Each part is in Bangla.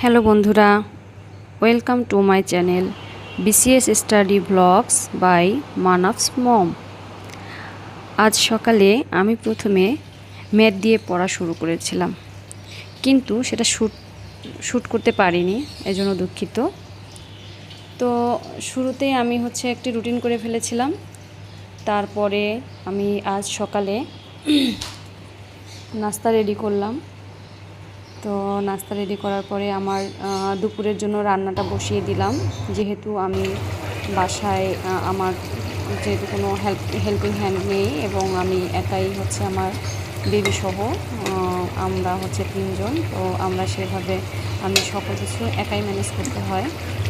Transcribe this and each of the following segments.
হ্যালো বন্ধুরা, welcome to my channel BCS study blogs by মানভস মম। আজ সকালে আমি প্রথমে ম্যাথ দিয়ে পড়া শুরু করেছিলাম, কিন্তু সেটা শ্যুট করতে পারিনি, এজন্য দুঃখিত। তো শুরুতেই আমি একটি রুটিন করে ফেলেছিলাম। তারপরে আমি আজ সকালে নাস্তা রেডি করলাম। তো নাস্তা রেডি করার পরে আমার দুপুরের জন্য রান্নাটা বসিয়ে দিলাম। যেহেতু আমি বাসায় আমার যেহেতু কোনো হেল্পিং হ্যান্ড নেই এবং আমি একাই আমার বেবি সহ আমরা তিনজন। তো আমরা সেভাবে আমি সকল কিছু একাই ম্যানেজ করতে হয়।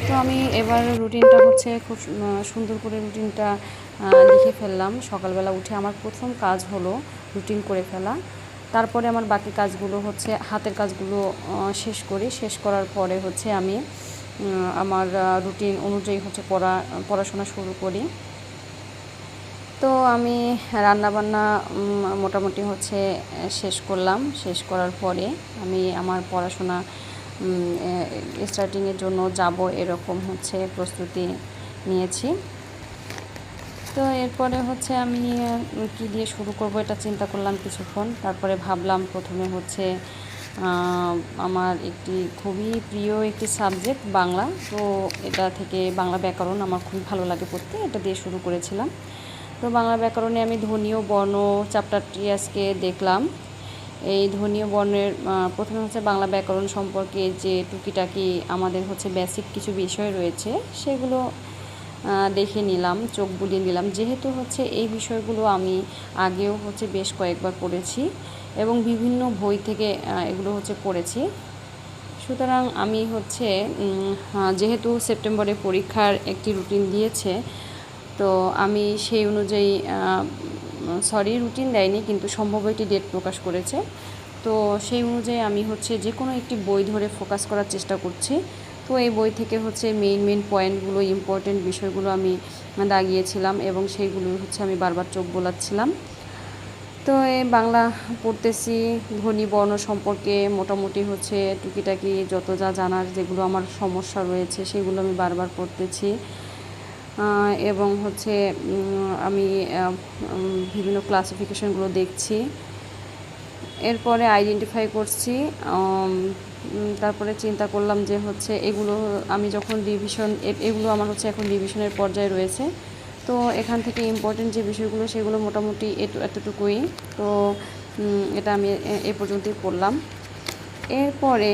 তো আমি এবার রুটিনটা খুব সুন্দর করে রুটিনটা লিখে ফেললাম। সকালবেলা উঠে আমার প্রথম কাজ হলো রুটিন করে ফেলা। তারপরে আমার বাকি কাজগুলো হাতের কাজগুলো শেষ করার পরে আমি আমার রুটিন অনুযায়ী পড়াশোনা শুরু করি। তো আমি রান্নাবান্না মোটামুটি শেষ করলাম। শেষ করার পরে আমি আমার পড়াশোনা স্টার্টিংয়ের জন্য যাব এরকম প্রস্তুতি নিয়েছি। তো এরপরে আমি কী দিয়ে শুরু করব এটা চিন্তা করলাম কিছুক্ষণ। তারপরে ভাবলাম প্রথমে আমার একটি খুবই প্রিয় একটি সাবজেক্ট বাংলা। তো এটা থেকে বাংলা ব্যাকরণ আমার খুবই ভালো লাগে পড়তে, এটা দিয়ে শুরু করেছিলাম। তো বাংলা ব্যাকরণে আমি ধ্বনি ও বর্ণ চ্যাপ্টারটি আজকে দেখলাম। এই ধ্বনি ও বর্ণের প্রথমে বাংলা ব্যাকরণ সম্পর্কে যে টুকিটাকি আমাদের বেসিক কিছু বিষয় রয়েছে সেগুলো দেখে নিলাম, চোখ বুলিয়ে নিলাম। যেহেতু এই বিষয়গুলো আমি আগেও বেশ কয়েকবার পড়েছি এবং বিভিন্ন বই থেকে এগুলো পড়েছি। সুতরাং আমি যেহেতু সেপ্টেম্বরে পরীক্ষার একটি রুটিন দিয়েছে, তো আমি সেই অনুযায়ী রুটিন দেয়নি, কিন্তু সম্ভব একটি ডেট প্রকাশ করেছে। তো সেই অনুযায়ী আমি যে কোনো একটি বই ধরে ফোকাস করার চেষ্টা করছি। তো এই বই থেকে মেইন পয়েন্টগুলো, ইম্পর্টেন্ট বিষয়গুলো আমি দাগিয়েছিলাম এবং সেইগুলো আমি বারবার চোখ বোলাচ্ছিলাম। তো এই বাংলা পড়তেছি, ধ্বনি বর্ণ সম্পর্কে মোটামুটি টুকিটাকি যত যা জানার যেগুলো আমার সমস্যা রয়েছে সেগুলো আমি বারবার পড়তেছি এবং আমি বিভিন্ন ক্লাসিফিকেশনগুলো দেখছি। এরপরে আইডেন্টিফাই করছি। তারপরে চিন্তা করলাম যে এগুলো আমি যখন এগুলো আমার এখন রিভিশনের পর্যায়ে রয়েছে। তো এখান থেকে ইম্পর্টেন্ট যে বিষয়গুলো সেগুলো মোটামুটি এতটুকুই। তো এটা আমি এ পর্যন্তই করলাম। এরপরে